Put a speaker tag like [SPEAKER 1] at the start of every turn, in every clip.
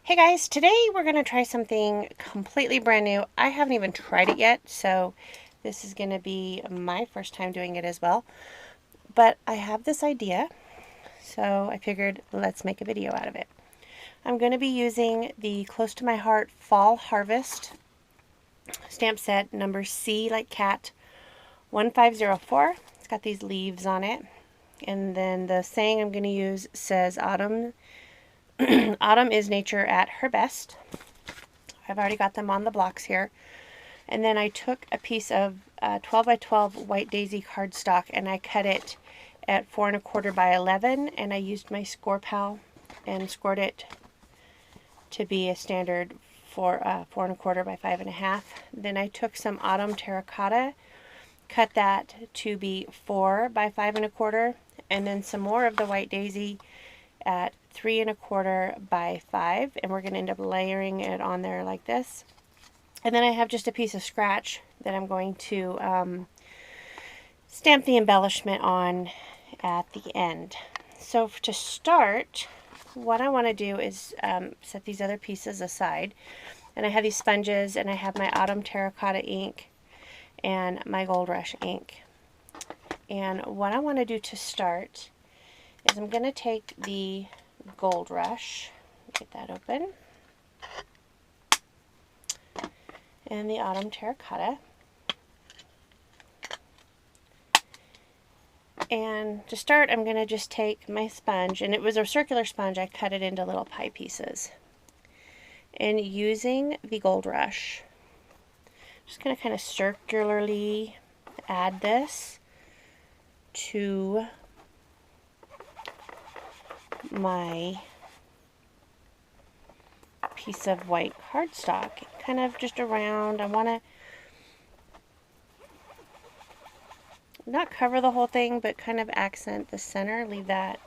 [SPEAKER 1] Hey guys, today we're going to try something completely brand new. I haven't even tried it yet, so this is going to be my first time doing it as well. But I have this idea, so I figured let's make a video out of it. I'm going to be using the Close to My Heart Fall Harvest stamp set number C like cat 1504. It's got these leaves on it. And then the saying I'm going to use says autumn autumn is nature at her best. I've already got them on the blocks here. And then I took a piece of 12 by 12 white daisy cardstock and I cut it at 4 1/4 by 11, and I used my score pal and scored it to be a standard for 4 1/4 by 5 1/2. Then I took some autumn terracotta, cut that to be 4 by 5 1/4, and then some more of the white daisy at 3 1/4 by 5, and we're going to end up layering it on there like this. And then I have just a piece of scratch that I'm going to stamp the embellishment on at the end. So to start, what I want to do is set these other pieces aside. And I have these sponges, and I have my autumn terracotta ink and my gold rush ink. And what I want to do to start is I'm going to take the gold rush, get that open, and the autumn terracotta. And to start, I'm going to just take my sponge, and it was a circular sponge. I cut it into little pie pieces. And using the gold rush, I'm just going to kind of circularly add this to my piece of white cardstock, kind of just around. I want to not cover the whole thing, but kind of accent the center, leave that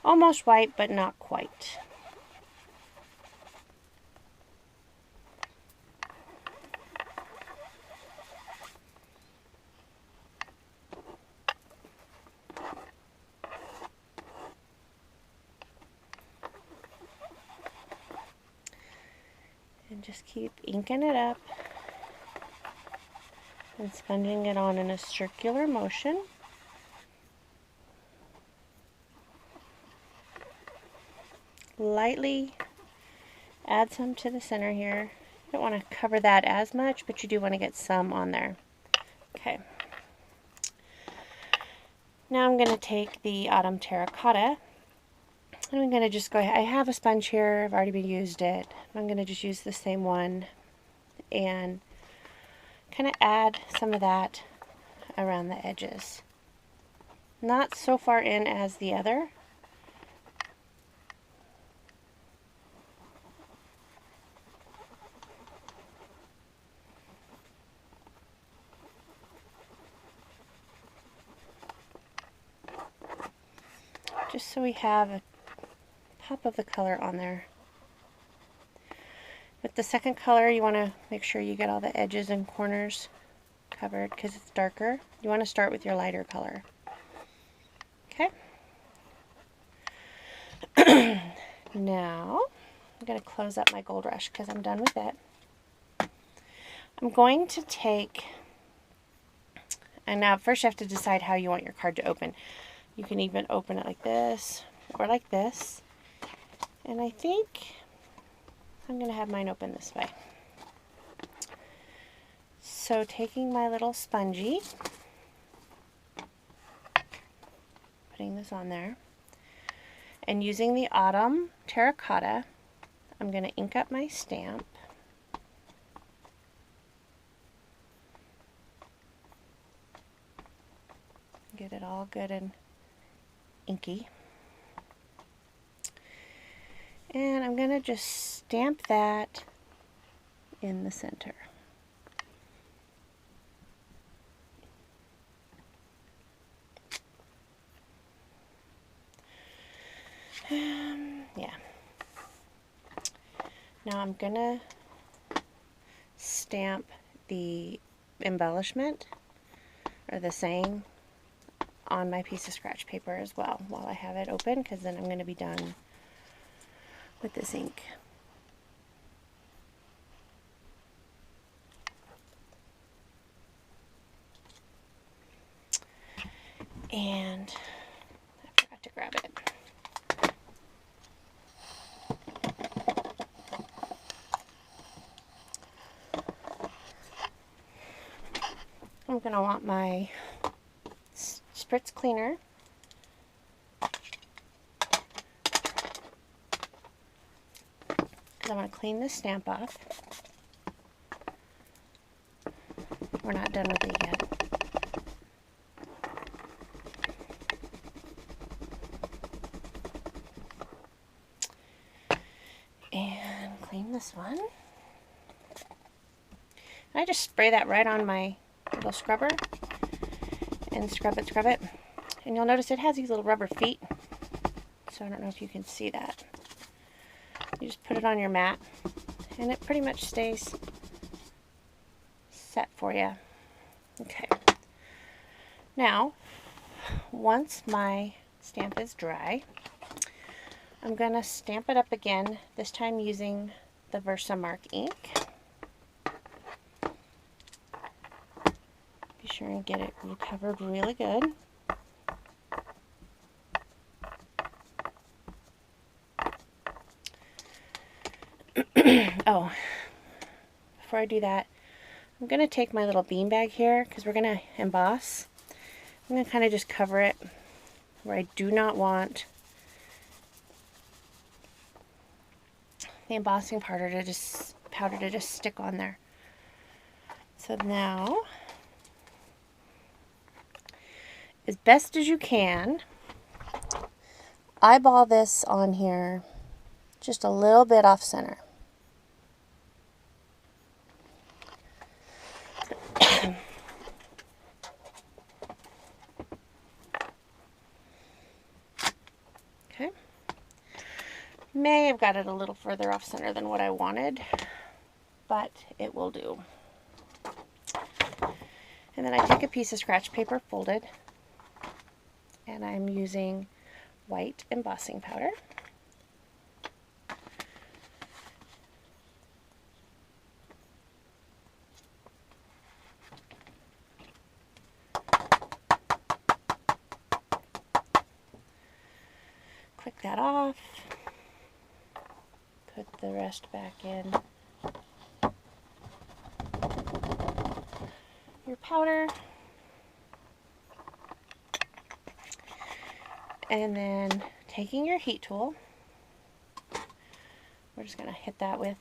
[SPEAKER 1] almost white, but not quite. And just keep inking it up and sponging it on in a circular motion. Lightly add some to the center here. You don't want to cover that as much, but you do want to get some on there. Okay. Now I'm going to take the autumn terracotta, and I'm going to just go ahead. I have a sponge here. I've already used it. I'm going to just use the same one and kind of add some of that around the edges. Not so far in as the other. Just so we have a pop of the color on there. With the second color, you want to make sure you get all the edges and corners covered because it's darker. You want to start with your lighter color. Okay. Now, I'm going to close up my gold rush because I'm done with it. I'm going to take, and now first you have to decide how you want your card to open. You can even open it like this or like this. And I think I'm going to have mine open this way. So taking my little spongy, putting this on there, and using the autumn terracotta, I'm going to ink up my stamp. Get it all good and inky. And I'm going to just stamp that in the center. Yeah. Now I'm going to stamp the embellishment, or the saying, on my piece of scratch paper as well while I have it open, because then I'm going to be done with this ink. And I forgot to grab it. I'm going to want my spritz cleaner. Because I want to clean this stamp off. We're not done with it yet. And clean this one. I just spray that right on my little scrubber and scrub it. And you'll notice it has these little rubber feet. So I don't know if you can see that. You just put it on your mat and it pretty much stays set for you. Okay. Now, once my stamp is dry, I'm going to stamp it up again, this time using the Versamark ink. Be sure and get it covered really good. Oh, before I do that, I'm going to take my little bean bag here because we're going to emboss. I'm going to kind of just cover it where I do not want the embossing powder to just stick on there. So now, as best as you can, eyeball this on here just a little bit off center. Okay. May have got it a little further off center than what I wanted, but it will do. And then I take a piece of scratch paper folded, and I'm using white embossing powder. Click that off. Put the rest back in your powder. And then taking your heat tool, we're just going to hit that with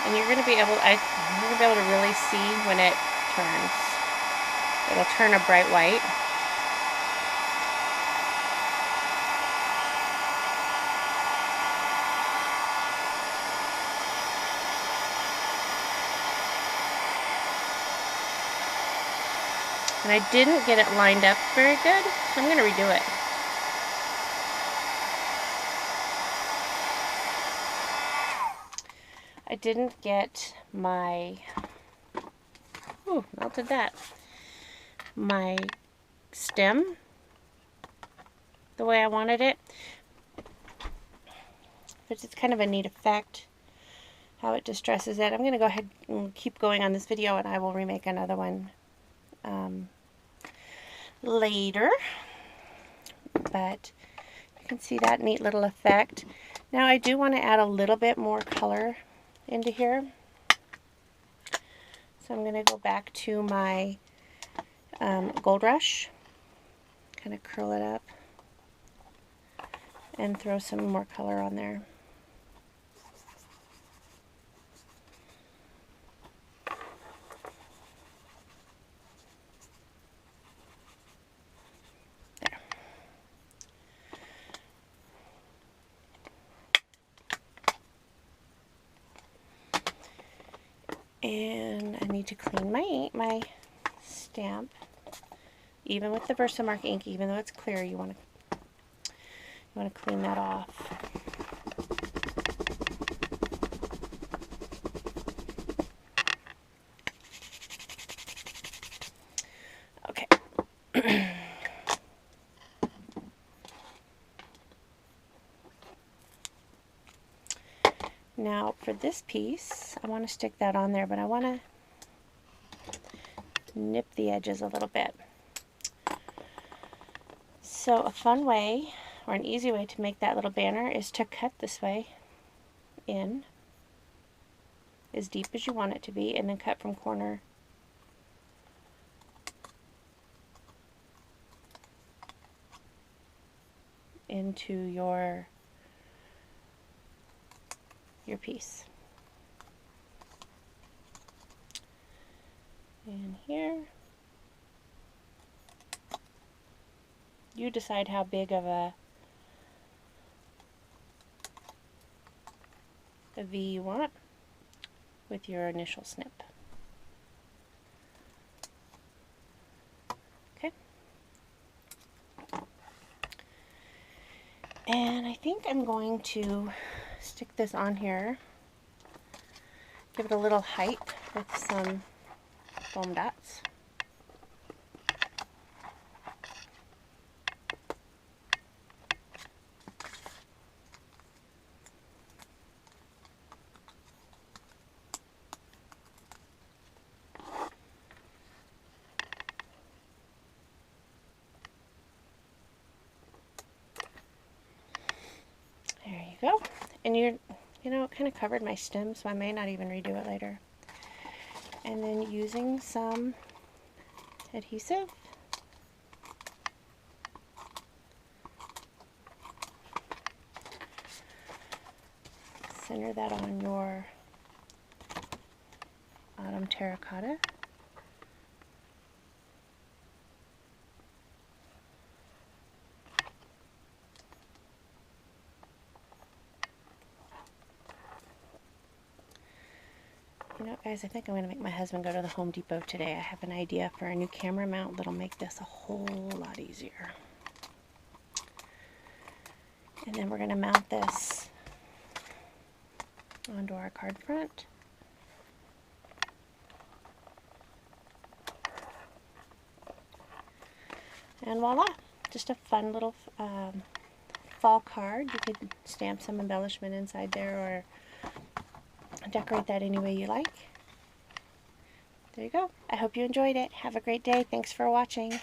[SPEAKER 1] and you're going to be able to really see when it turns. It'll turn a bright white. And I didn't get it lined up very good, so I'm going to redo it. I didn't get my, ooh, melted that, my stem the way I wanted it. But it's kind of a neat effect, how it distresses it. I'm going to go ahead and keep going on this video, and I will remake another one later. But you can see that neat little effect. Now I do want to add a little bit more color into here. So I'm going to go back to my Gold Rush, kind of curl it up, and throw some more color on there. And I need to clean my stamp, even with the Versamark ink. Even though it's clear, you want to clean that off. Okay. Now for this piece, I want to stick that on there, but I want to nip the edges a little bit. So a fun way, or an easy way to make that little banner is to cut this way in as deep as you want it to be, and then cut from corner into your piece. And here, you decide how big of a V you want with your initial snip. Okay. And I think I'm going to stick this on here, give it a little height with some foam dots. There you go. And you know, it kind of covered my stem, so I may not even redo it later. And then using some adhesive, center that on your autumn terracotta. You know, guys, I think I'm going to make my husband go to the Home Depot today. I have an idea for a new camera mount that'll make this a whole lot easier. And then we're going to mount this onto our card front. And voila! Just a fun little fall card. You could stamp some embellishment inside there or decorate that any way you like. There you go. I hope you enjoyed it. Have a great day. Thanks for watching.